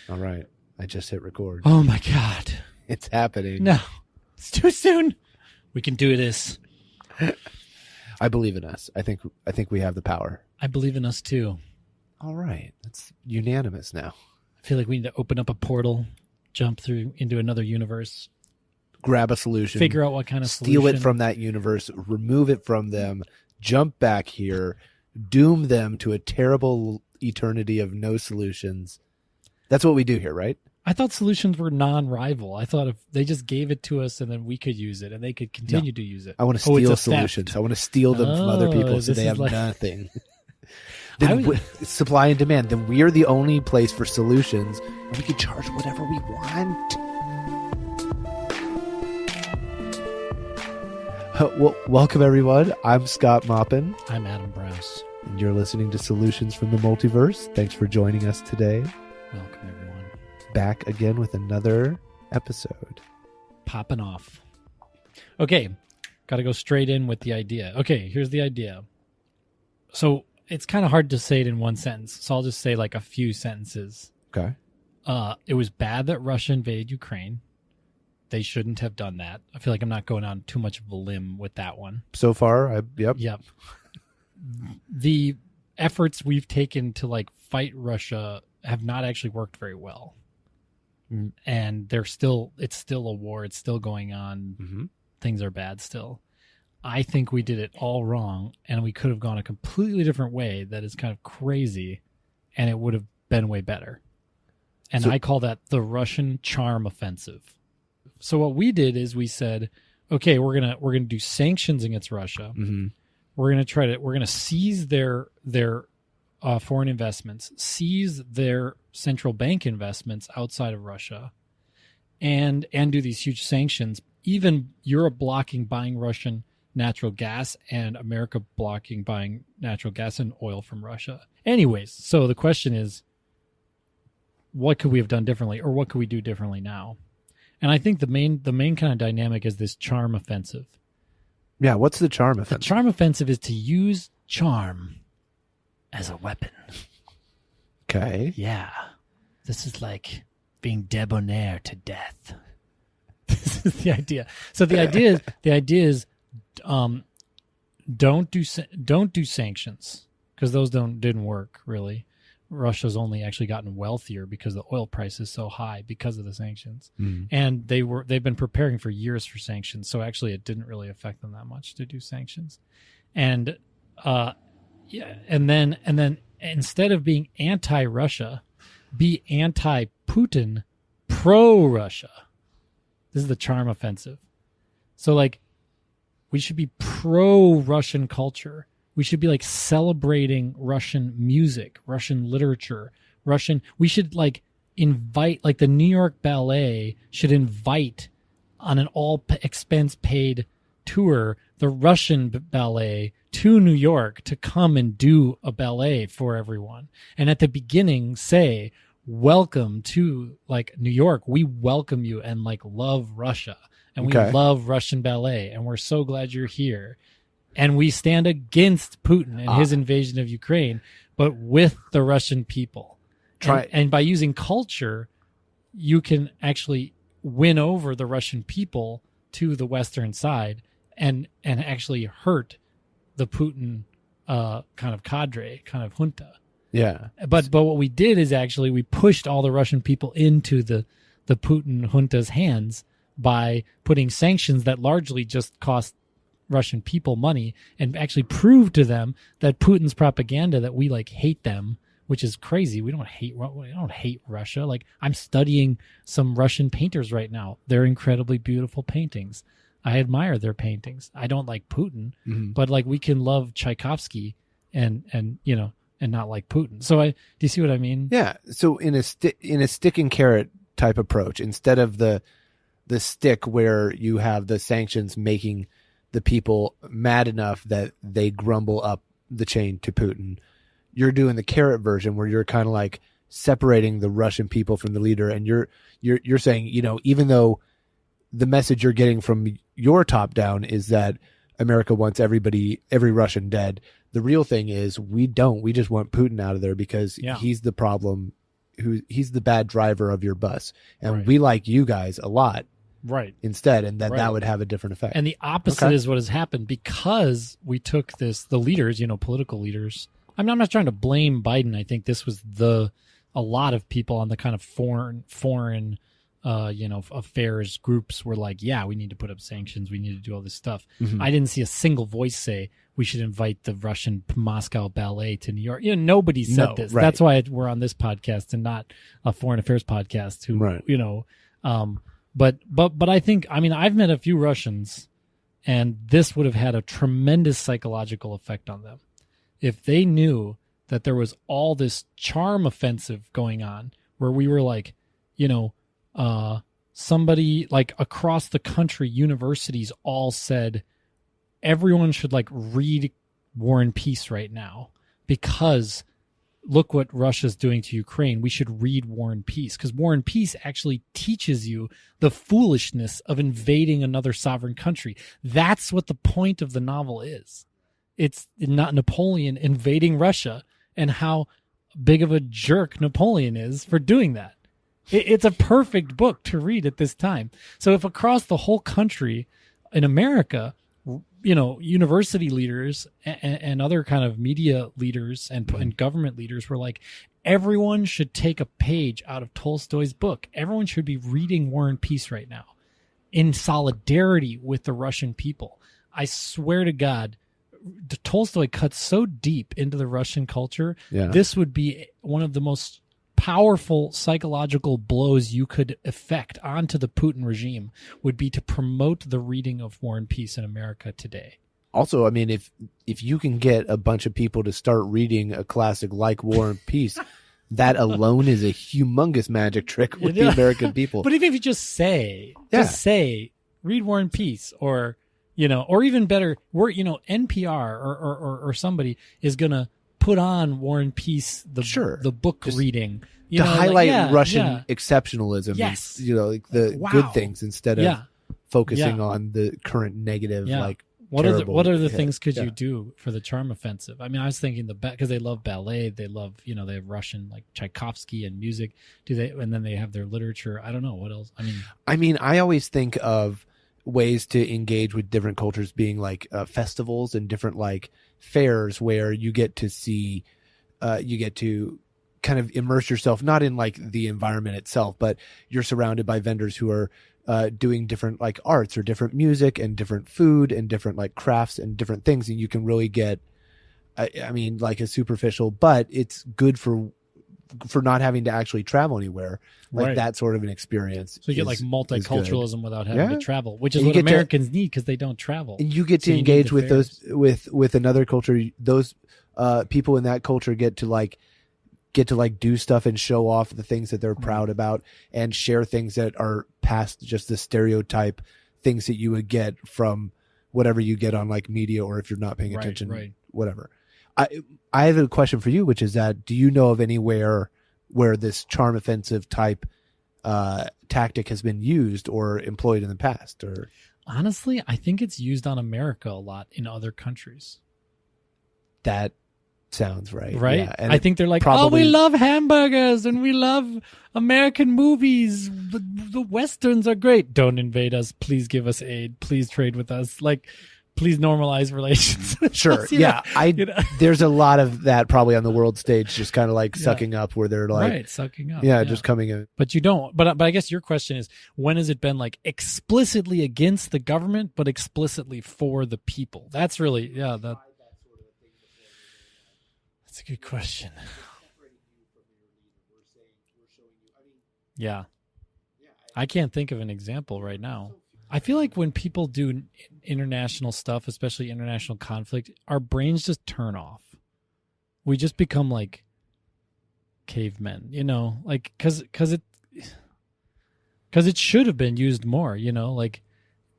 All right. I just hit record. Oh my God. It's happening. No, it's too soon. We can do this. I believe in us. I think we have the power. I believe in us too. All right. That's unanimous now. I feel like we need to open up a portal, jump through into another universe, grab a solution, figure out what kind of steal solution. it from that universe, remove it from them, jump back here, doom them to a terrible eternity of no solutions. That's what we do here, right? I thought solutions were non-rival. I thought if they just gave it to us and then we could use it and they could continue to use it. I want to steal solutions. I want to steal them from other people so they have nothing. Then supply and demand. Then we are the only place for solutions, and we can charge whatever we want. Well, welcome everyone. I'm Scott Maupin. I'm Adam Browse. And you're listening to Solutions from the Multiverse. Thanks for joining us today. Welcome everyone. Back again with another episode. Popping off. Okay, got to go straight in with the idea. Okay, here's the idea. So it's kind of hard to say it in one sentence, so I'll just say like a few sentences. Okay. It was bad that Russia invaded Ukraine. They shouldn't have done that. I feel like I'm not going on too much of a limb with that one. So far, yep. The efforts we've taken to like fight Russia have not actually worked very well. And it's still a war. It's still going on. Mm-hmm. Things are bad still. I think we did it all wrong, and we could have gone a completely different way that is kind of crazy, and it would have been way better. And I call that the Russian charm offensive. So what we did is we said, okay, we're gonna do sanctions against Russia. Mm-hmm. We're gonna seize their foreign investments, seize their central bank investments outside of Russia, and do these huge sanctions. Even Europe blocking buying Russian natural gas and America blocking buying natural gas and oil from Russia. Anyways, so the question is, what could we have done differently, or what could we do differently now? And I think the main kind of dynamic is this charm offensive. Yeah, what's the charm offensive? The charm offensive is to use charm as a weapon. Okay. Yeah. This is like being debonair to death. This is the idea. So the idea is don't do sanctions, because those didn't work really. Russia's only actually gotten wealthier because the oil price is so high because of the sanctions. And they've been preparing for years for sanctions, so actually it didn't really affect them that much to do sanctions. And and then instead of being anti-Russia, be anti-Putin, pro-Russia. This is the charm offensive. So like, we should be pro-Russian culture. We should be like celebrating Russian music, Russian literature, we should like invite, like the New York Ballet should invite on an all expense paid tour, the Russian ballet to New York to come and do a ballet for everyone. And at the beginning say, welcome to like New York. We welcome you and like love Russia. And we love Russian ballet. And we're so glad you're here. And we stand against Putin and his invasion of Ukraine, but with the Russian people. And by using culture, you can actually win over the Russian people to the Western side and actually hurt the Putin kind of cadre, kind of junta. Yeah. But what we did is actually we pushed all the Russian people into the Putin junta's hands by putting sanctions that largely just cost Russian people money, and actually prove to them that Putin's propaganda that we like hate them, which is crazy. We don't hate Russia. Like, I'm studying some Russian painters right now. They're incredibly beautiful paintings. I admire their paintings. I don't like Putin, but like we can love Tchaikovsky and not like Putin. So do you see what I mean? Yeah. So in a stick and carrot type approach, instead of the stick where you have the sanctions making the people mad enough that they grumble up the chain to Putin, you're doing the carrot version where you're kind of like separating the Russian people from the leader, and you're saying, even though the message you're getting from your top down is that America wants every Russian dead, the real thing is we just want Putin out of there because he's the problem he's the bad driver of your bus, and Right. we like you guys a lot Right. instead, and that Right. would have a different effect. And the opposite is what has happened because we took the leaders, political leaders. I'm not trying to blame Biden. I think this was a lot of people on the kind of foreign affairs groups were like, yeah, we need to put up sanctions. We need to do all this stuff. Mhm. I didn't see a single voice say we should invite the Russian Moscow ballet to New York. Nobody said this. Right. That's why we're on this podcast and not a foreign affairs podcast who, Right. But I think, I've met a few Russians, and this would have had a tremendous psychological effect on them if they knew that there was all this charm offensive going on where we were like, somebody like across the country, universities all said everyone should like read War and Peace right now because look what Russia's doing to Ukraine. We should read War and Peace because War and Peace actually teaches you the foolishness of invading another sovereign country. That's what the point of the novel is. It's not Napoleon invading Russia and how big of a jerk Napoleon is for doing that. It's a perfect book to read at this time. So if across the whole country in America, university leaders and other kind of media leaders and government leaders were like, everyone should take a page out of Tolstoy's book. Everyone should be reading War and Peace right now in solidarity with the Russian people. I swear to God, Tolstoy cuts so deep into the Russian culture. Yeah. This would be one of the most powerful psychological blows you could effect onto the Putin regime would be to promote the reading of War and Peace in America today. Also, if you can get a bunch of people to start reading a classic like War and Peace, that alone is a humongous magic trick with the American people. But even if you just say, read War and Peace, or even better, NPR or somebody is going to put on War and Peace, the book just reading. To highlight Russian exceptionalism, yes. and, the good things instead of focusing on the current negative, What are the things could you do for the charm offensive? I was thinking because they love ballet, they love, they have Russian like Tchaikovsky and music. And then they have their literature. I don't know what else. I always think of ways to engage with different cultures being like festivals and different like fairs where you get to see, you get to kind of immerse yourself, not in like the environment itself, but you're surrounded by vendors who are doing different like arts or different music and different food and different like crafts and different things. And you can really get, like a superficial, but it's good for not having to actually travel anywhere, like that sort of an experience. So you get like multiculturalism without having to travel, which is what Americans need because they don't travel. And you get to engage with those with another culture. Those people in that culture get to do stuff and show off the things that they're proud about and share things that are past just the stereotype things that you would get from whatever you get on like media, or if you're not paying attention, whatever. I have a question for you, which is that, do you know of anywhere where this charm offensive type tactic has been used or employed in the past? Or honestly, I think it's used on America a lot in other countries. That sounds right. Yeah. And I think they're like, we love hamburgers and we love American movies. The Westerns are great. Don't invade us. Please give us aid. Please trade with us. Like, please normalize relations. Sure. There's a lot of that probably on the world stage, just kind of like sucking up, where they're like, sucking up. Yeah, just coming in. But you don't. But I guess your question is, when has it been like explicitly against the government, but explicitly for the people? That's really, that's a good question. Yeah. I can't think of an example right now. I feel like when people do international stuff, especially international conflict, our brains just turn off. We just become like cavemen, like because it should have been used more,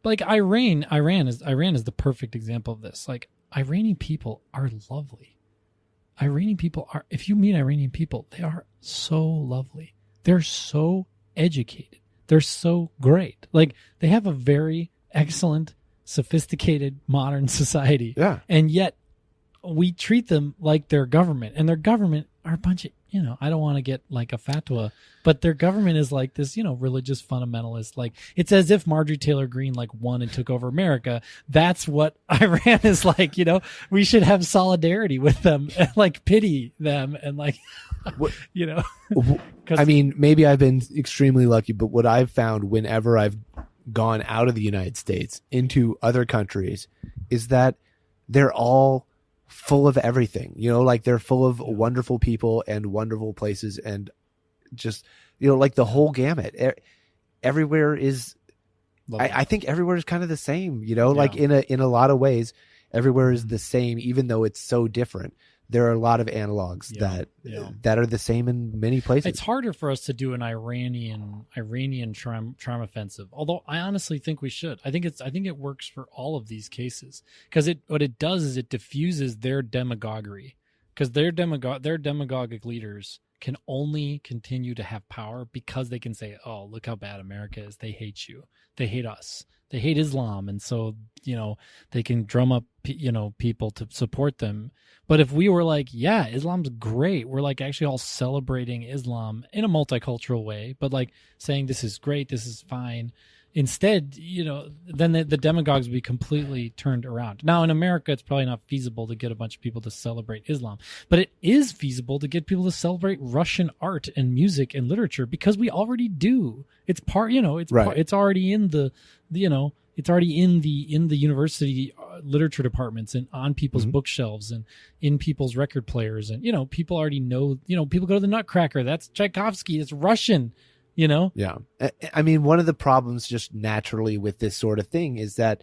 like Iran is the perfect example of this. Like, Iranian people are lovely. Iranian people are, if you meet Iranian people, they are so lovely. They're so educated. They're so great. Like, they have a very excellent, sophisticated, modern society. Yeah. And yet we treat them like their government, and their government are a bunch of, I don't want to get like a fatwa, but their government is like this, religious fundamentalist. Like, it's as if Marjorie Taylor Greene like won and took over America. That's what Iran is like. We should have solidarity with them and like pity them and like, I mean, maybe I've been extremely lucky, but what I've found whenever I've gone out of the United States into other countries is that they're all full of everything, like they're full of wonderful people and wonderful places and just, like the whole gamut. Everywhere is, I think everywhere is kind of the same, like in a lot of ways, everywhere is the same, even though it's so different. There are a lot of analogs that are the same in many places. It's harder for us to do an Iranian charm offensive, although I honestly think we should. I think it works for all of these cases because what it does is it diffuses their demagoguery, because their demagogic leaders can only continue to have power because they can say, "Oh, look how bad America is. They hate you. They hate us. They hate Islam," and so they can drum up people to support them. But if we were like, yeah, Islam's great, we're like actually all celebrating Islam in a multicultural way, but like saying this is great, this is fine. Instead, then the demagogues would be completely turned around. Now in America, it's probably not feasible to get a bunch of people to celebrate Islam, but it is feasible to get people to celebrate Russian art and music and literature because we already do. It's part, it's already in the it's already in the university literature departments and on people's bookshelves and in people's record players. And, people already know, people go to the Nutcracker. That's Tchaikovsky. It's Russian, Yeah. I mean, one of the problems just naturally with this sort of thing is that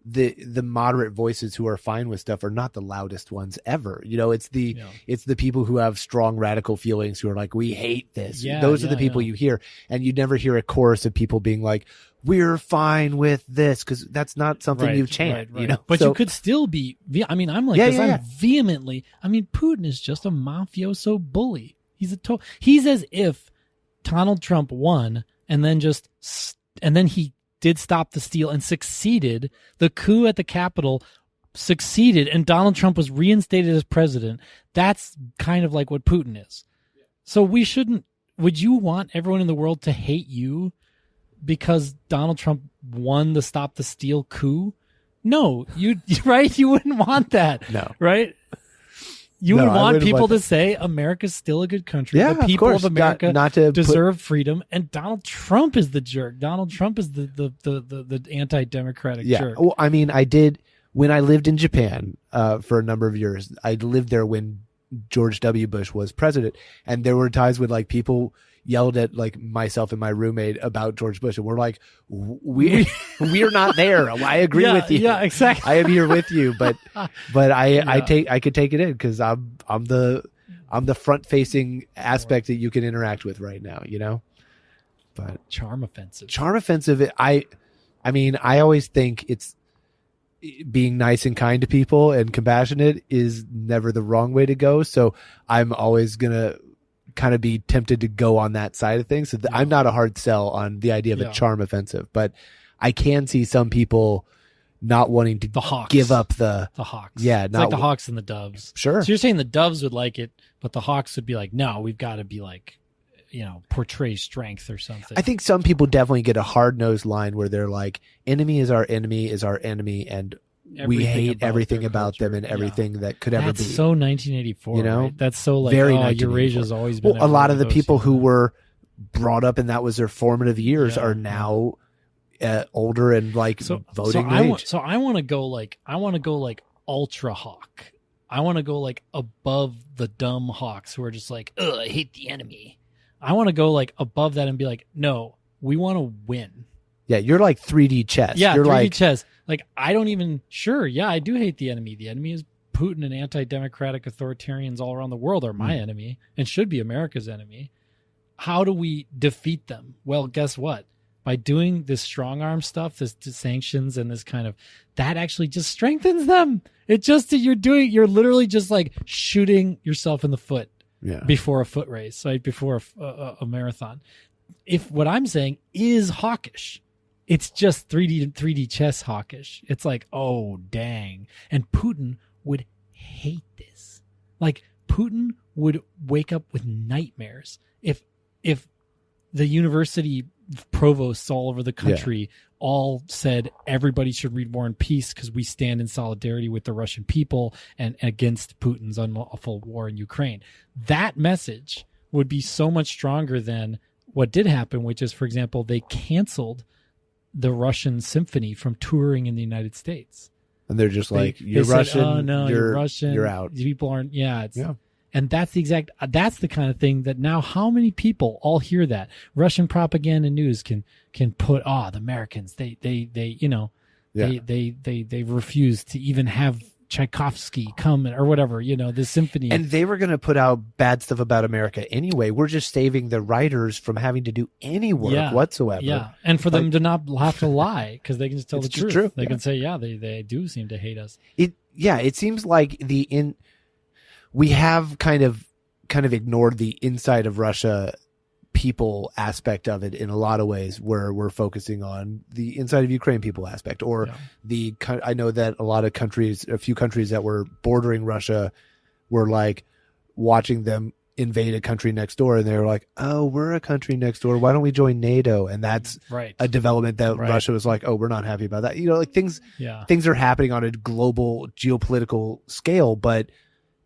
the moderate voices who are fine with stuff are not the loudest ones ever. It's the people who have strong radical feelings who are like, we hate this. Those are the people you hear, and you never hear a chorus of people being like, we're fine with this, because that's not something you chant, But you could still be. I mean, I'm like this. I'm vehemently. I mean, Putin is just a mafioso bully. He's as if Donald Trump won and then he did stop the steal and succeeded. The coup at the Capitol succeeded, and Donald Trump was reinstated as president. That's kind of like what Putin is. So we shouldn't. Would you want everyone in the world to hate you because Donald Trump won the stop the steal coup? No, right? You wouldn't want that. No. Right? You would want people to say America's still a good country. Yeah, the people of America not to deserve freedom, and Donald Trump is the jerk. Donald Trump is the anti-democratic jerk. Well, I mean, when I lived in Japan for a number of years, I lived there when George W. Bush was president, and there were times when like people yelled at like myself and my roommate about George Bush, and we're like, we're not there. I agree with you. Yeah, exactly. I am here with you, but I could take it in because I'm the front facing aspect that you can interact with right now, But charm offensive. I mean, I always think it's being nice and kind to people and compassionate is never the wrong way to go. So I'm always gonna kind of be tempted to go on that side of things. So I'm not a hard sell on the idea of a charm offensive, but I can see some people not wanting to give up the Hawks. Yeah. It's like the Hawks and the Doves. Sure. So you're saying the Doves would like it, but the Hawks would be like, no, we've got to be like, portray strength or something. I think some people definitely get a hard-nosed line where they're like, enemy is our enemy, and we hate everything about them and everything that could ever be. That's so 1984, right? That's so like, very Eurasia's always been. Well, a lot of the people who were brought up and that was their formative years are now older and like voting age. So I want to go like ultra hawk. I want to go like above the dumb hawks who are just like, I hate the enemy. I want to go like above that and be like, no, we want to win. Yeah, you're like 3D chess. Yeah, you're 3D chess. Like, I don't even, I do hate the enemy. The enemy is Putin, and anti-democratic authoritarians all around the world are my enemy and should be America's enemy. How do we defeat them? Well, guess what? By doing this strong arm stuff, this sanctions and this kind of, that actually just strengthens them. You're literally just like shooting yourself in the foot before a foot race, right? Before a marathon. If what I'm saying is hawkish, it's just 3D chess hawkish. It's like, oh, dang. And Putin would hate this. Like, Putin would wake up with nightmares if the university provosts all over the country all said everybody should read War and Peace because we stand in solidarity with the Russian people and against Putin's unlawful war in Ukraine. That message would be so much stronger than what did happen, which is, for example, they canceled the Russian symphony from touring in the United States. And they're just like, you're Russian. Said, oh, no, you're Russian. You're out. People aren't. And that's that's the kind of thing that now how many people all hear that Russian propaganda news can put, the Americans, they refuse to even have Tchaikovsky come or whatever, the symphony. And they were going to put out bad stuff about America anyway. We're just saving the writers from having to do any work whatsoever. Yeah. And for them to not have to lie because they can just tell the truth. True. They can say, they do seem to hate us. It seems like we have kind of ignored the inside of Russia people aspect of it in a lot of ways, where we're focusing on the inside of Ukraine people aspect, or I know that a few countries that were bordering Russia were like watching them invade a country next door, and they were like, oh, we're a country next door, why don't we join NATO? And that's a development that Russia was like, oh, we're not happy about that. Things are happening on a global geopolitical scale, but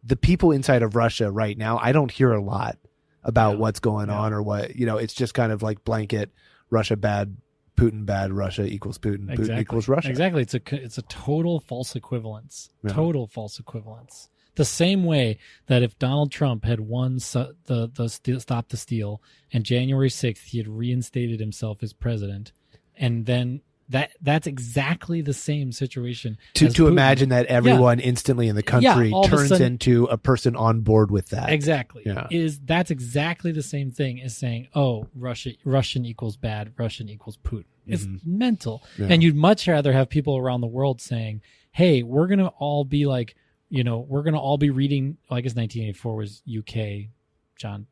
the people inside of Russia right now, I don't hear a lot about what's going on or what, it's just kind of like blanket Russia bad, Putin bad, Russia equals Putin, Putin equals Russia. Exactly. It's a total false equivalence. Total false equivalence. The same way that if Donald Trump had won the Stop the Steal and January 6th, he had reinstated himself as president, and then that's exactly the same situation. To imagine that everyone instantly in the country turns into a person on board with that. Exactly. Yeah. That's exactly the same thing as saying, oh, Russian equals bad, Russian equals Putin. It's mental. Yeah. And you'd much rather have people around the world saying, hey, we're going to all be like, we're going to all be reading, I guess 1984 was UK, John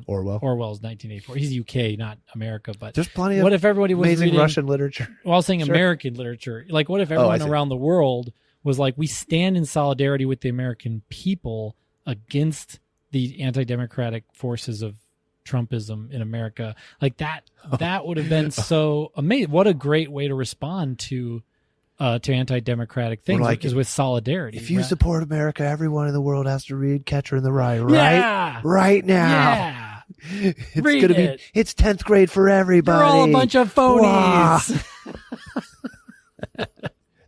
Orwell's 1984. He's UK, not America, but there's plenty of what if everybody was amazing reading Russian literature? Well, I was saying American literature. Like, what if everyone around the world was like, we stand in solidarity with the American people against the anti-democratic forces of Trumpism in America? Like that would have been so amazing. What a great way to respond to anti-democratic things, is with solidarity. If you support America, everyone in the world has to read Catcher in the Rye, right? Right now. Yeah. It's 10th grade for everybody. You're all a bunch of phonies.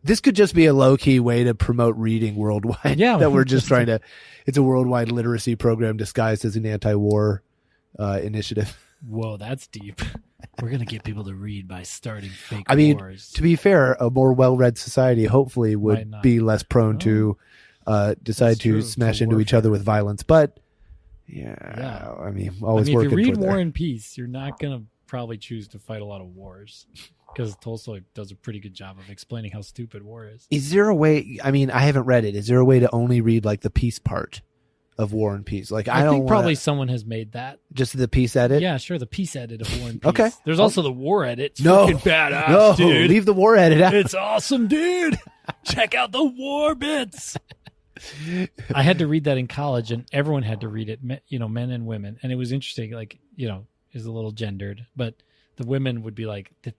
This could just be a low-key way to promote reading worldwide. Yeah. That we're just trying to, it's a worldwide literacy program disguised as an anti-war initiative. Whoa, that's deep. We're going to get people to read by starting fake wars. To be fair, a more well-read society hopefully would be less prone to decide to smash into each other with violence. But, always if working you read War there. and Peace, you're not going to probably choose to fight a lot of wars, because Tolstoy does a pretty good job of explaining how stupid war is. Is there a way, I haven't read it, is there a way to only read like the peace part of War and Peace? Like, I think probably someone has made that. Just the peace edit? Yeah, sure. The peace edit of War and Peace. Okay. There's also the war edit. It's freaking badass, dude. Leave the war edit out. It's awesome, dude. Check out the war bits. I had to read that in college, and everyone had to read it, men and women. And it was interesting. Like, is a little gendered, but the women would be like, the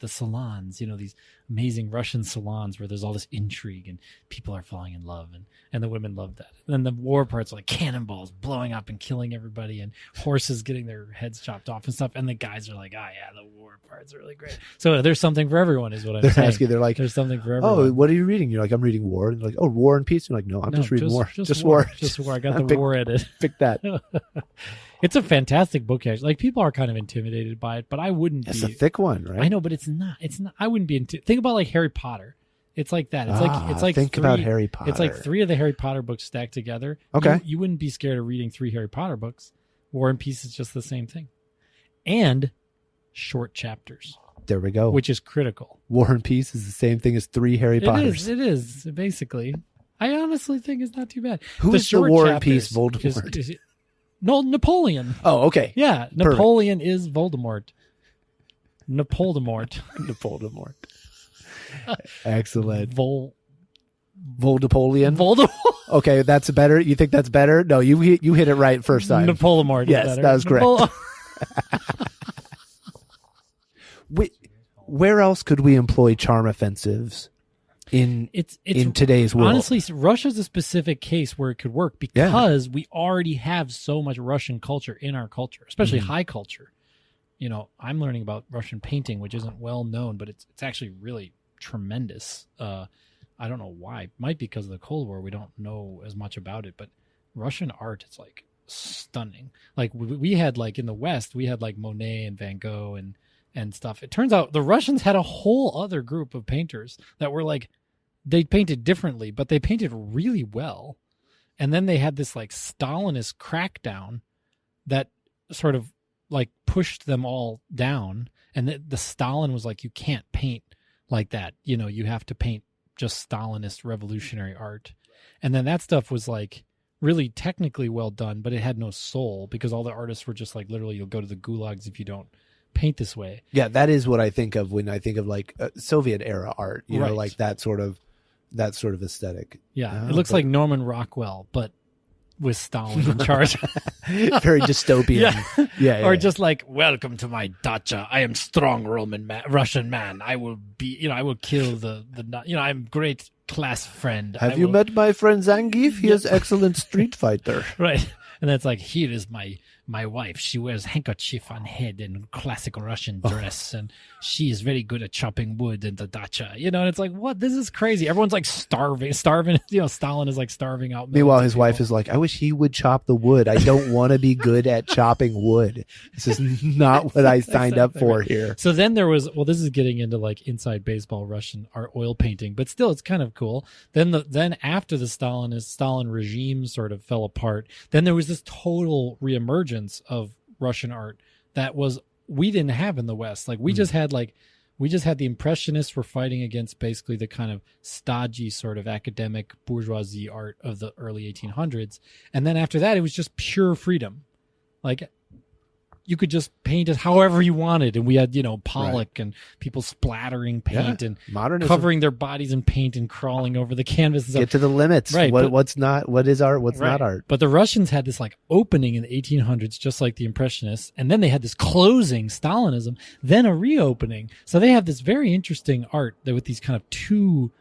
salons, these amazing Russian salons where there's all this intrigue and people are falling in love, and the women love that. And then the war parts are like cannonballs blowing up and killing everybody and horses getting their heads chopped off and stuff. And the guys are like, the war parts are really great. So there's something for everyone is what I'm saying. They're like, there's something for everyone. Oh, what are you reading? You're like, I'm reading War. And they're like, oh, War and Peace. You're like, no, I'm just reading War. Just War. Just War. I got the war edit. Pick that. It's a fantastic book, actually. Like, people are kind of intimidated by it, but I wouldn't be. It's a thick one, right? I know, but it's not. I wouldn't be think about like Harry Potter. It's like that. It's like think about Harry Potter. It's like 3 of the Harry Potter books stacked together. Okay. You wouldn't be scared of reading 3 Harry Potter books. War and Peace is just the same thing. And short chapters. There we go. Which is critical. War and Peace is the same thing as 3 Harry Potters. It is, basically. I honestly think it's not too bad. Who is the War and Peace Voldemort? No, Napoleon. Oh, okay. Yeah, Napoleon is Voldemort. Napoldemort. Napoldemort. Excellent. Voldepolian. Voldemort. Okay, that's better. You think that's better? No, you hit it right first time. Napoleon. Yes, that was correct. Where else could we employ charm offensives in today's world? Honestly, Russia's a specific case where it could work because we already have so much Russian culture in our culture, especially high culture. You know, I'm learning about Russian painting, which isn't well known, but it's actually really tremendous. I don't know why. It might be because of the Cold War. We don't know as much about it, but Russian art is like stunning. Like we had like in the West, we had like Monet and Van Gogh and stuff. It turns out the Russians had a whole other group of painters that were like, they painted differently, but they painted really well. And then they had this like Stalinist crackdown that sort of like pushed them all down. And the Stalin was like, you can't paint like that. You know, you have to paint just Stalinist revolutionary art. And then that stuff was like really technically well done, but it had no soul because all the artists were just like, literally, you'll go to the gulags if you don't paint this way. Yeah, that is what I think of when I think of like Soviet era art, you know, like that sort of aesthetic. Yeah, it looks like Norman Rockwell, but with Stalin in charge. Very dystopian. Yeah. Or just like, welcome to my dacha. I am strong Russian man. I will be, I will kill the I'm great class friend. Have you met my friend Zangief? He is excellent street fighter. Right. And that's like, here is my wife. She wears handkerchief on head and classic Russian dress, and she is very good at chopping wood in the dacha. And it's like, what? This is crazy. Everyone's like starving. Stalin is like starving out. Meanwhile, his wife is like, I wish he would chop the wood. I don't want to be good at chopping wood. This is not what I signed up for here. So then there was, this is getting into like inside baseball Russian art, oil painting, but still it's kind of cool. Then after the Stalin regime sort of fell apart, then there was this total reemergence of Russian art that we didn't have in the West. Like we just had the Impressionists were fighting against basically the kind of stodgy sort of academic bourgeoisie art of the early 1800s. And then after that, it was just pure freedom. Like you could just paint it however you wanted. And we had, Pollock and people splattering paint and modernism, covering their bodies in paint and crawling over the canvas. And get to the limits. Right. What is art? What's not art? But the Russians had this like opening in the 1800s, just like the Impressionists. And then they had this closing, Stalinism, then a reopening. So they have this very interesting art that with these kind of two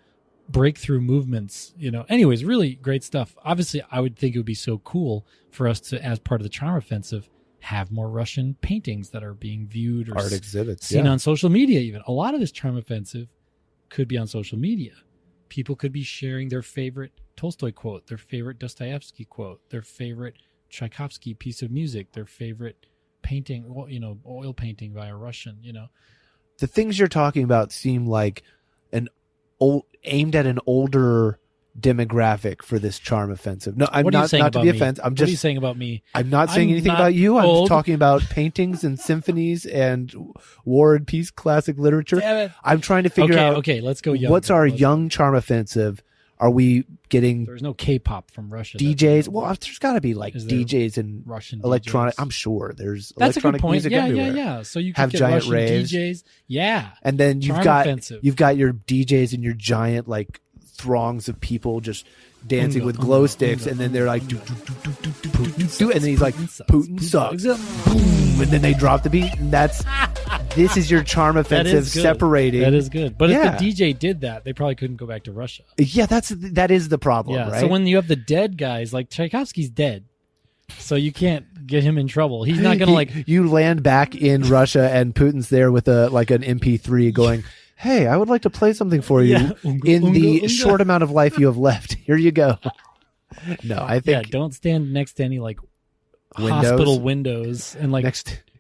breakthrough movements, anyways, really great stuff. Obviously, I would think it would be so cool for us to, as part of the Charm Offensive, have more Russian paintings that are being viewed or art exhibits seen on social media. Even a lot of this Charm Offensive could be on social media. People could be sharing their favorite Tolstoy quote, their favorite Dostoevsky quote, their favorite Tchaikovsky piece of music, their favorite painting, oil painting by a Russian. The things you're talking about seem like aimed at an older demographic for this Charm Offensive. No, I'm not to be offensive. What are you saying about me? I'm not saying anything about you. I'm just talking about paintings and symphonies and war and peace classic literature. I'm trying to figure out. Okay, let's go young. What's our young Charm Offensive? Are we getting? There's no K-pop from Russia. DJs. Well, there's got to be like DJs and Russian electronic. DJs? I'm sure there's That's electronic a good point. music everywhere. Yeah. So you have could get giant Russian raves. DJs. Yeah. And then you've Offensive. got your DJs and your giant like throngs of people just dancing with glow sticks, and then they're like do, do, do, do, do, do, do, do, and then he's like Putin sucks. Boom, and then they drop the beat, and this is your Charm Offensive separating. That is good. But if the DJ did that, they probably couldn't go back to Russia. Yeah, that is the problem, right? So when you have the dead guys, like Tchaikovsky's dead, so you can't get him in trouble. He's not gonna you land back in Russia, and Putin's there with an MP3 going, hey, I would like to play something for you in the short amount of life you have left. Here you go. No, I think... Yeah, don't stand next to any, hospital windows and,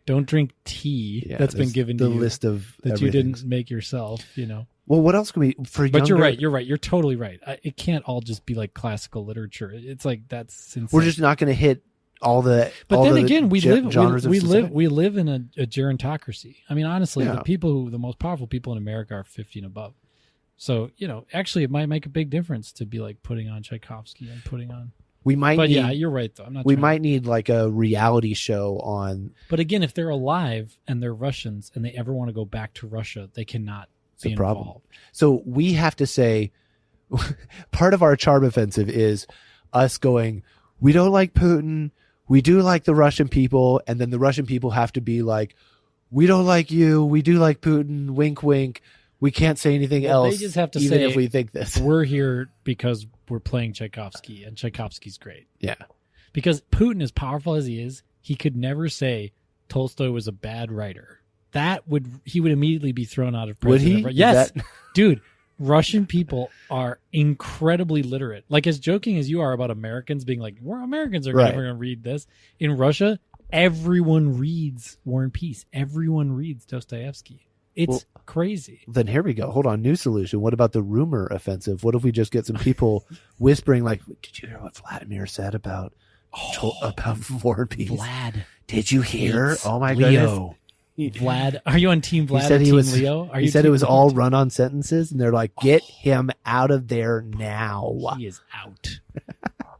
don't drink tea that's been given to you. The list of that you didn't make yourself, Well, what else can we... But you're right. You're totally right. It can't all just be, classical literature. It's that's insane. We're just not going to hit all the... But all then the again, we live in a gerontocracy. I mean, honestly, the most powerful people in America are 50 and above. So, actually, it might make a big difference to be putting on Tchaikovsky and putting on. You're right though. We might need a reality show on. But again, if they're alive and they're Russians and they ever want to go back to Russia, they cannot be involved. So we have to say, part of our Charm Offensive is us going, we don't like Putin, we do like the Russian people, and then the Russian people have to be like, we don't like you, we do like Putin, wink, wink. We can't say anything else. They just have to even say, if we think this. We're here because we're playing Tchaikovsky, and Tchaikovsky's great. Yeah. Because Putin, as powerful as he is, he could never say Tolstoy was a bad writer. He would immediately be thrown out of prison. Would he? Yes. Dude, Russian people are incredibly literate. Like, as joking as you are about Americans being like, we're Americans are never going to read this. In Russia, everyone reads War and Peace. Everyone reads Dostoevsky. It's crazy. Then here we go. Hold on. New solution. What about the rumor offensive? What if we just get some people whispering like, did you hear what Vladimir said about War and Peace? Vlad. Did you hear? Oh my Leo. goodness. Vlad. Are you on Team Vlad He said or he Team was, Leo? He said it was all run-on sentences, and they're like, get him out of there now. He is out.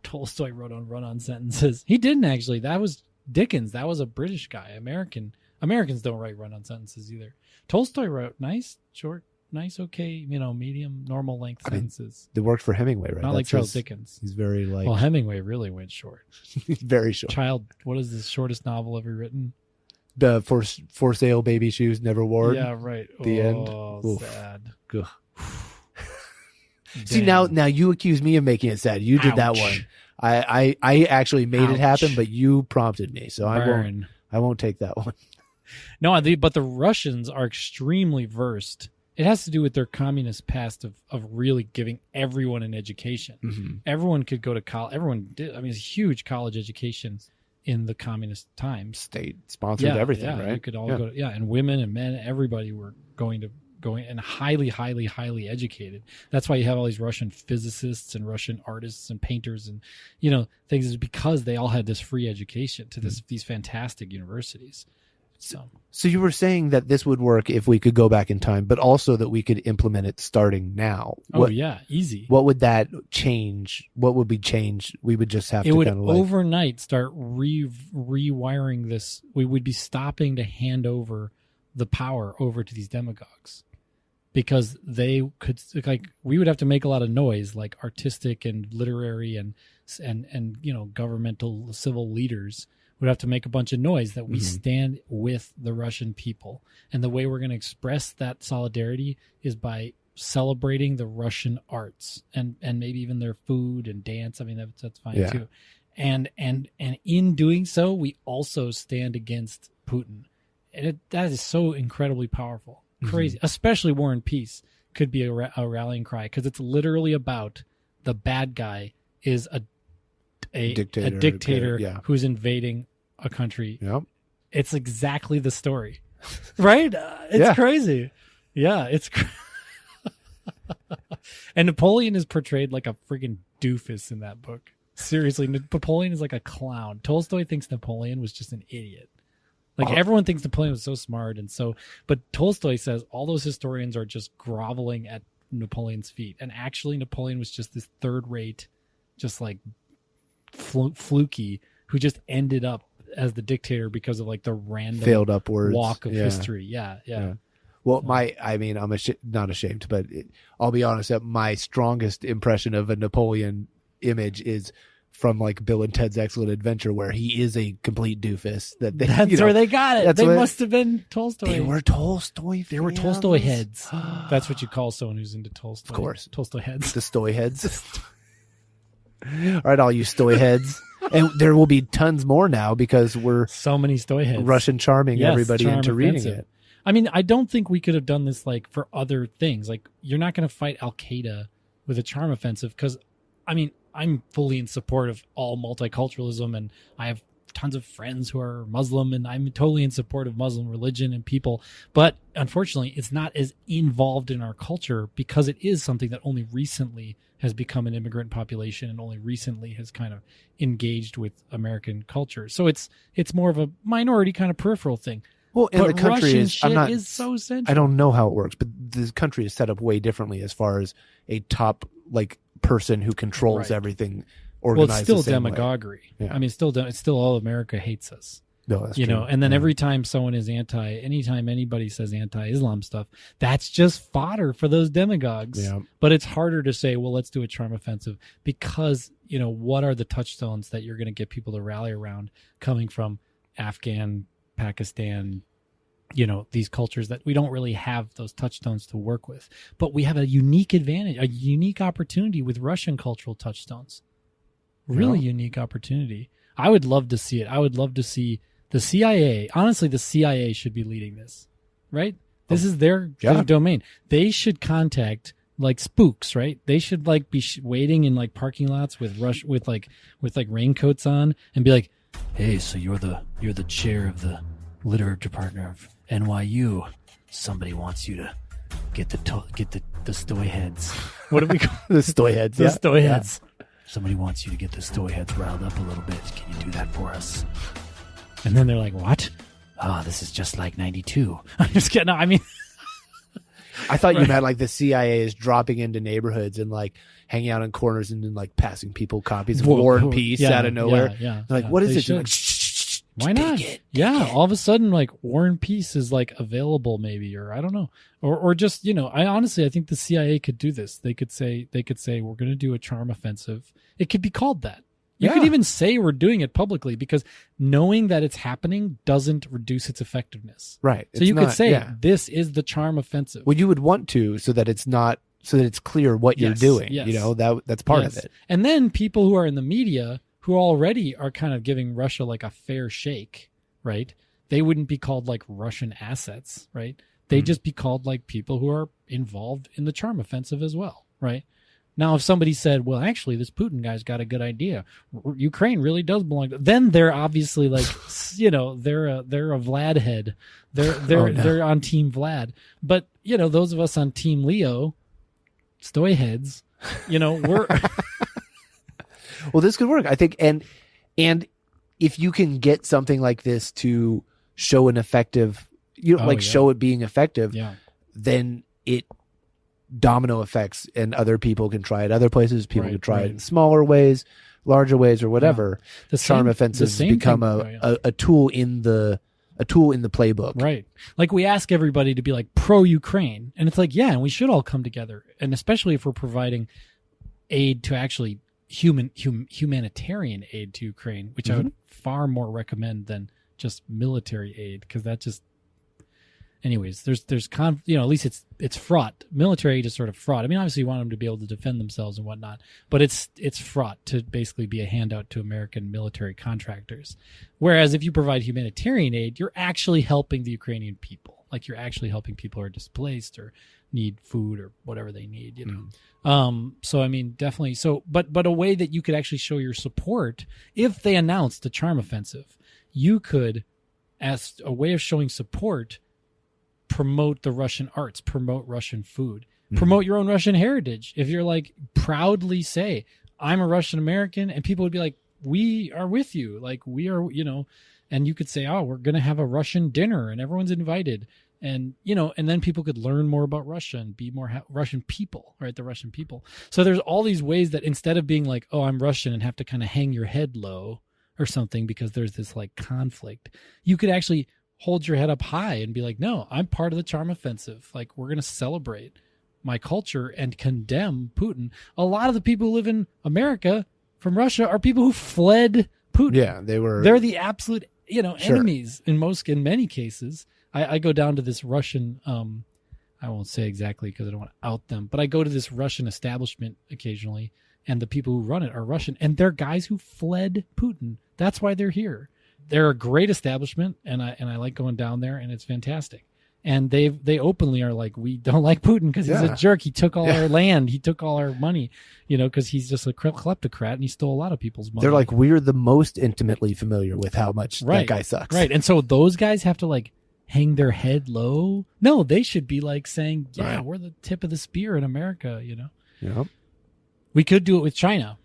Tolstoy wrote on run-on sentences. He didn't actually. That was Dickens. That was a British guy. Americans don't write run-on sentences either. Tolstoy wrote nice, short, nice, okay, medium, normal length sentences. It worked for Hemingway, right? Not like Charles Dickens. He's very like... Well, Hemingway really went short. He's very short. What is the shortest novel ever written? The For Sale Baby Shoes Never Worn. Yeah, right. The end. Oh, sad. See, now you accuse me of making it sad. You did that one. I actually made it happen, but you prompted me, so I won't take that one. No, but the Russians are extremely versed. It has to do with their communist past of really giving everyone an education. Mm-hmm. Everyone could go to college. Everyone did. I mean, it's a huge college education in the communist times. State sponsored everything, right? You could all go. And women and men, everybody were going and highly, highly, highly educated. That's why you have all these Russian physicists and Russian artists and painters and things, is because they all had this free education to these fantastic universities. So you were saying that this would work if we could go back in time, but also that we could implement it starting now. Easy. What would that change? What would be changed? We would just have it to would kind of overnight start rewiring this. We would be stopping to hand over the power over to these demagogues, because they could, like, we would have to make a lot of noise, like artistic and literary and governmental civil leaders would have to make a bunch of noise that we stand with the Russian people. And the way we're going to express that solidarity is by celebrating the Russian arts and maybe even their food and dance. I mean, that's fine too. And in doing so, we also stand against Putin. And that is so incredibly powerful. Crazy. Especially War and Peace could be a rallying cry, because it's literally about the bad guy is a dictator who's invading a country. Yep. It's exactly the story, right? It's crazy. Yeah, it's and Napoleon is portrayed like a freaking doofus in that book. Seriously, Napoleon is like a clown. Tolstoy thinks Napoleon was just an idiot. Like, everyone thinks Napoleon was so smart but Tolstoy says all those historians are just groveling at Napoleon's feet, and actually Napoleon was just this third-rate, just like fluky, who just ended up as the dictator because of like the random failed upwards walk of history. Yeah. Well, I'm not ashamed, but I'll be honest that my strongest impression of a Napoleon image is from like Bill and Ted's Excellent Adventure, where he is a complete doofus. That's where they got it. They must have been Tolstoy. They were Tolstoy fans. They were Tolstoy heads. That's what you call someone who's into Tolstoy. Of course. Tolstoy heads. The Stoy heads. All right, all you Stoy heads. And there will be tons more now, because we're so many Stoy heads. Russian charming everybody into reading it. I mean, I don't think we could have done this like for other things. Like, you're not going to fight Al Qaeda with a charm offensive, because, I mean, I'm fully in support of all multiculturalism, and I have tons of friends who are Muslim, and I'm totally in support of Muslim religion and people. But unfortunately, it's not as involved in our culture, because it is something that only recently has become an immigrant population and only recently has kind of engaged with American culture. So it's more of a minority kind of peripheral thing. Well, and but the country Russian is so central. I don't know how it works, but the country is set up way differently as far as a top like person who controls everything. Well, it's still demagoguery. Yeah. I mean, it's still all America hates us. No, that's you true. know, and then every time anytime anybody says anti-Islam stuff, that's just fodder for those demagogues. Yeah. But it's harder to say, well, let's do a charm offensive because, you know, what are the touchstones that you're going to get people to rally around coming from Afghan, Pakistan, you know, these cultures that we don't really have those touchstones to work with. But we have a unique advantage, a unique opportunity with Russian cultural touchstones. Really unique opportunity. I would love to see it. I would love to see the CIA. Honestly, the CIA should be leading this, right? This is their domain. They should contact like spooks, right? They should like be waiting in like parking lots with raincoats on and be like, "Hey, so you're the chair of the litter department of NYU. Somebody wants you to get the stoy heads." What do we call the stoy heads? The stoy heads. Somebody wants you to get the stoy heads riled up a little bit. Can you do that for us? And then they're like, "What? Oh, this is just like 92. I'm just kidding. No, I mean, I thought you meant like the CIA is dropping into neighborhoods and like hanging out in corners and then like passing people copies of War and Peace out of nowhere. Yeah, They're like, what is it? Like, shh, why not? Take it. All of a sudden, like War and Peace is like available, maybe, or I don't know, or just, you know, I think the CIA could do this. They could say we're going to do a charm offensive. It could be called that. You could even say we're doing it publicly because knowing that it's happening doesn't reduce its effectiveness. Right. So you could say this is the charm offensive. Well, you would want to so that it's clear what you're doing. Yes. You know, that's part of it. And then people who are in the media who already are kind of giving Russia like a fair shake, right? They wouldn't be called like Russian assets, right? They'd just be called like people who are involved in the charm offensive as well, right? Now, if somebody said, well, actually, this Putin guy's got a good idea. Ukraine really does belong to, then they're obviously like, you know, they're a Vlad head. They're on Team Vlad. But, you know, those of us on Team Leo, stoy heads, you know, we're well, this could work, I think. And if you can get something like this to show an effective, show it being effective, then it domino effects and other people can try it other places. People can try it in smaller ways, larger ways, or whatever. The charm offensives become a tool in the playbook. Right. Like we ask everybody to be like pro-Ukraine, and it's like, yeah, and we should all come together. And especially if we're providing aid to actually humanitarian aid to Ukraine, which I would far more recommend than just military aid, because that just, anyways, there's at least it's fraught. Military aid is sort of fraught. I mean, obviously you want them to be able to defend themselves and whatnot, but it's fraught to basically be a handout to American military contractors. Whereas if you provide humanitarian aid, you're actually helping the Ukrainian people. Like you're actually helping people who are displaced or need food or whatever they need, you know. So I mean, definitely. So, but a way that you could actually show your support, if they announced a charm offensive, you could, as a way of showing support, promote the Russian arts, promote Russian food, promote your own Russian heritage. If you're like, proudly say, I'm a Russian American, and people would be like, we are with you. Like we are, you know, and you could say, oh, we're going to have a Russian dinner and everyone's invited. And, you know, and then people could learn more about Russia and be more Russian people, right? The Russian people. So there's all these ways that instead of being like, oh, I'm Russian and have to kind of hang your head low or something because there's this like conflict, you could actually hold your head up high and be like, no, I'm part of the charm offensive. Like we're going to celebrate my culture and condemn Putin. A lot of the people who live in America from Russia are people who fled Putin. Yeah, they're the absolute, you know, enemies in many cases. I go down to this Russian, I won't say exactly because I don't want to out them, but I go to this Russian establishment occasionally, and the people who run it are Russian, and they're guys who fled Putin. That's why they're here. They're a great establishment, and I like going down there, and it's fantastic. And they openly are like, we don't like Putin because he's a jerk. He took all our land. He took all our money, you know, because he's just a kleptocrat and he stole a lot of people's money. They're like, we're the most intimately familiar with how much that guy sucks. Right. And so those guys have to like hang their head low. No, they should be like saying, we're the tip of the spear in America, you know? Yep. We could do it with China.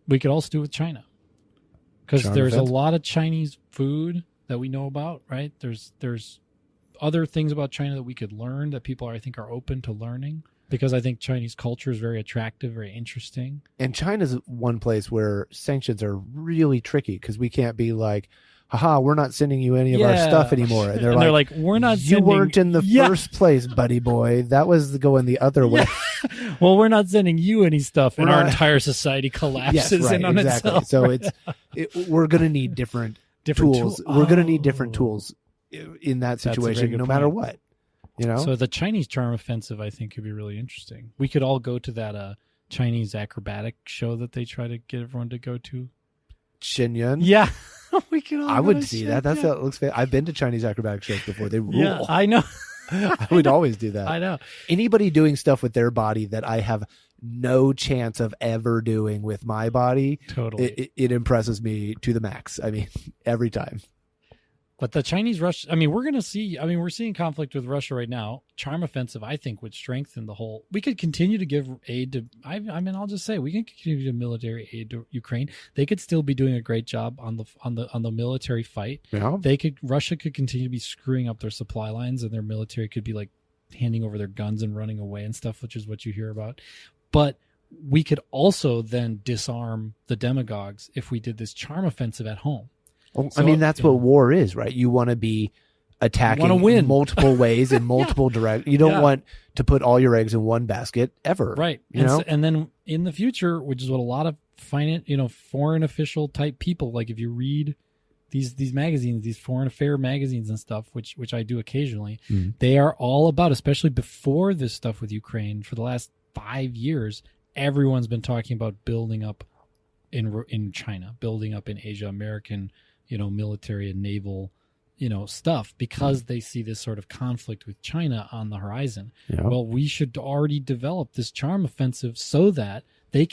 We could also do it with China. Because there's a lot of Chinese food that we know about, right? There's other things about China that we could learn that people I think are open to learning, because I think Chinese culture is very attractive, very interesting. And China's one place where sanctions are really tricky because we can't be like, haha, we're not sending you any of our stuff anymore. And they're like, we're not you weren't in the first place, buddy boy. That was going the other way. Well, we're not sending you any stuff, and our entire society collapses in on itself. So we're going to need different tools. We're going to need different tools in that situation, no matter what. So the Chinese charm offensive, I think, could be really interesting. We could all go to that Chinese acrobatic show that they try to get everyone to go to. Shenyun? Yeah. We could all I would see that. That looks fair. I've been to Chinese acrobatic shows before. They rule. Yeah, I know. I would always do that. I know. Anybody doing stuff with their body that I have no chance of ever doing with my body, totally, it impresses me to the max. I mean, every time. But the Chinese Russia, I mean, we're seeing conflict with Russia right now. Charm offensive, I think, would strengthen the whole. We could continue to give aid to. I'll just say we can continue to give military aid to Ukraine. They could still be doing a great job on the military fight. Yeah. Russia could continue to be screwing up their supply lines, and their military could be like handing over their guns and running away and stuff, which is what you hear about. But we could also then disarm the demagogues if we did this charm offensive at home. Well, I mean, that's what war is, right? You want to be attacking multiple ways in multiple directions. You don't want to put all your eggs in one basket ever. Right. And then in the future, which is what a lot of foreign official type people, like if you read these magazines, these foreign affair magazines and stuff, which I do occasionally, they are all about, especially before this stuff with Ukraine, for the last 5 years, everyone's been talking about building up in China, building up in Asia, American military and naval, stuff, because they see this sort of conflict with China on the horizon. Yeah. Well, we should already develop this charm offensive so that their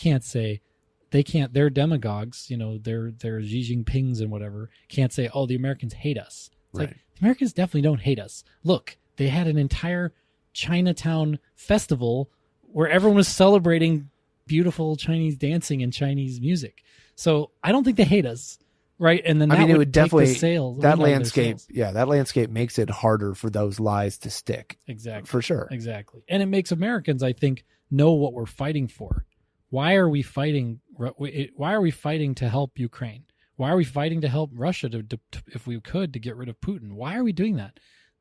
demagogues, their Xi Jinpings and whatever, can't say, oh, the Americans hate us. It's like, the Americans definitely don't hate us. Look, they had an entire Chinatown festival where everyone was celebrating beautiful Chinese dancing and Chinese music. So I don't think they hate us. Right, and then it would definitely that landscape. Yeah, that landscape makes it harder for those lies to stick. Exactly, for sure. Exactly, and it makes Americans, I think, know what we're fighting for. Why are we fighting? Why are we fighting to help Ukraine? Why are we fighting to help Russia to if we could, to get rid of Putin? Why are we doing that?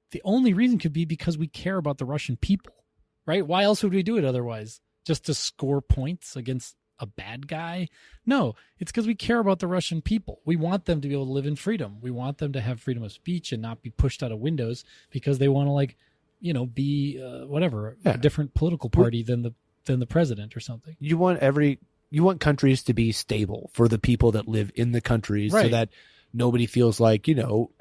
The only reason could be because we care about the Russian people, right? Why else would we do it otherwise? Just to score points against a bad guy? No, it's because we care about the Russian people. We want them to be able to live in freedom. We want them to have freedom of speech and not be pushed out of windows because they want to be a different political party than the president or something. You want countries to be stable for the people that live in the countries, so that nobody feels like,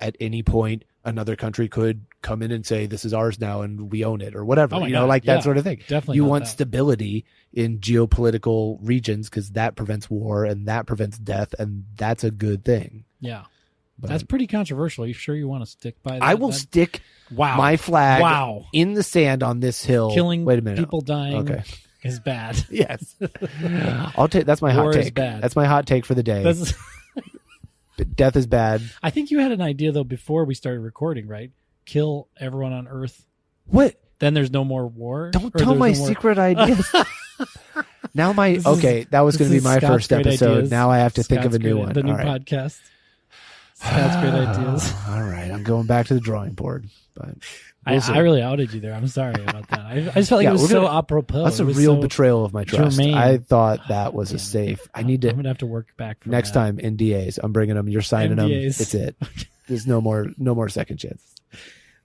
at any point another country could come in and say, this is ours now and we own it or whatever, that sort of thing. Definitely. You want stability in geopolitical regions because that prevents war and that prevents death, and that's a good thing. Yeah. But that's pretty controversial. Are you sure you want to stick by that? I will stick my flag in the sand on this hill. Killing Wait a minute. people dying is bad. Yes. I'll take that's my war hot take. Is bad. That's my hot take for the day. Death is bad. I think you had an idea though before we started recording, right? Kill everyone on Earth. What? Then there's no more war. Don't tell my secret ideas. Now that was going to be my first episode. Ideas. Now I have to think of a new one. The new podcast. Scott's great ideas. All right, I'm going back to the drawing board. But I really outed you there. I'm sorry about that. I just felt like it was so apropos. That's a real betrayal of my trust. Germane. I thought that was a safe. I'm going to have to work back. Next time, NDAs. I'm bringing them. You're signing NDAs. them. It's it. There's no more second chances.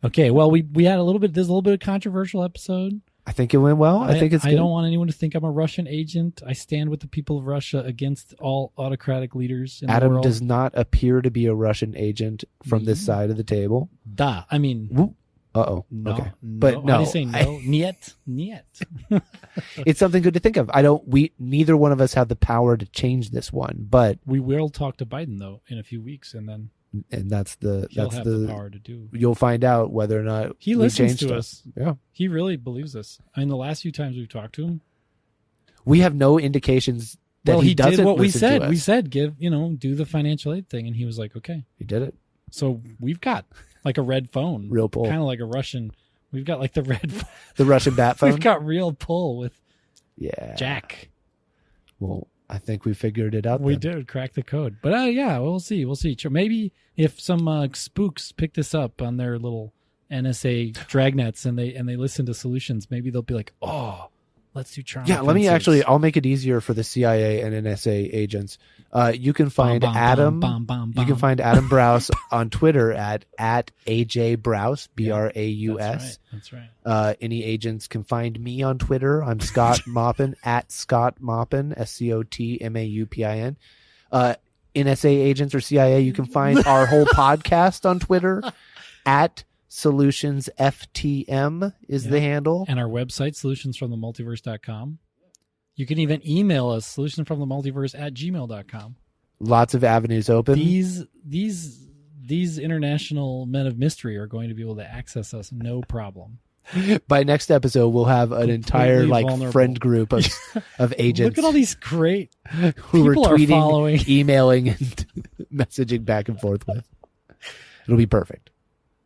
Okay. Well, we had a little bit. There's a little bit of controversial episode. I think it went well. I think it's good. I don't want anyone to think I'm a Russian agent. I stand with the people of Russia against all autocratic leaders in the world. Adam does not appear to be a Russian agent from this side of the table. I mean... Uh-oh. No, okay. But no. How do you say no? Niet. It's something good to think of. Neither one of us have the power to change this one, but... We will talk to Biden, though, in a few weeks, and then... And that's the power to do. You'll find out whether or not he listens to us. Yeah, he really believes us. I mean, the last few times we've talked to him, we have no indications that he doesn't. Did what we said. To us. We said do the financial aid thing, and he was like, okay. He did it. So we've got like a red phone, real pull, kind of like a Russian. We've got like the Russian bat phone. We've got real pull with Jack. Well, I think we figured it out. We did crack the code. But yeah, we'll see. We'll see. Maybe if some spooks pick this up on their little NSA dragnets and they listen to Solutions, maybe they'll be like, oh, let's do charm. Yeah, I'll make it easier for the CIA and NSA agents. You can find Adam. You can find Adam Brous on Twitter at AJ Brous, Braus. That's right. Any agents can find me on Twitter. I'm Scott Maupin at Scott Maupin, SCOTMAUPIN. NSA agents or CIA, you can find our whole podcast on Twitter at Solutions FTM is the handle. And our website, solutionsfromthemultiverse.com. You can even email us, solutionsfromthemultiverse@gmail.com. Lots of avenues open. These international men of mystery are going to be able to access us no problem. By next episode, we'll have an entire vulnerable friend group of agents. Look at all these great who are tweeting, emailing, and messaging back and forth with. It'll be perfect.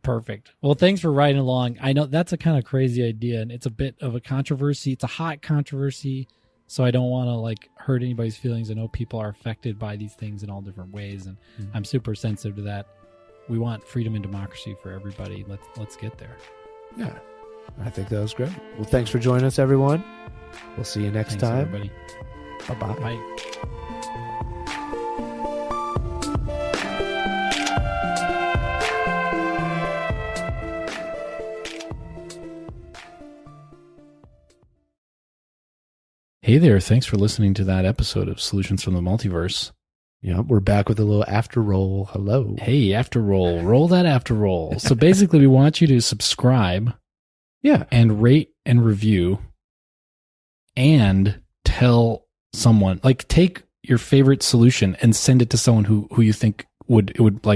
Perfect. Well, thanks for riding along. I know that's a kind of crazy idea, and it's a bit of a controversy. It's a hot controversy, so I don't want to hurt anybody's feelings. I know people are affected by these things in all different ways, and I'm super sensitive to that. We want freedom and democracy for everybody. Let's get there. Yeah, I think that was great. Well, thanks for joining us, everyone. We'll see you next time. Everybody. Bye-bye. Bye. Hey there, thanks for listening to that episode of Solutions from the Multiverse. Yeah, we're back with a little after roll. Hello. Hey, after roll. Roll that after roll. So basically, we want you to subscribe. Yeah. And rate and review. And tell someone, take your favorite solution and send it to someone who you think would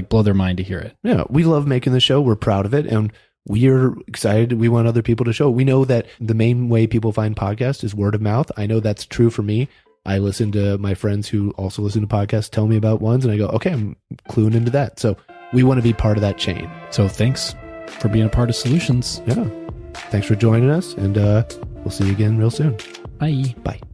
blow their mind to hear it. Yeah, we love making the show. We're proud of it. And we're excited. We want other people to show. We know that the main way people find podcasts is word of mouth. I know that's true for me. I listen to my friends who also listen to podcasts tell me about ones, and I go, okay, I'm cluing into that. So we want to be part of that chain. So thanks for being a part of Solutions. Yeah. Thanks for joining us, and we'll see you again real soon. Bye. Bye.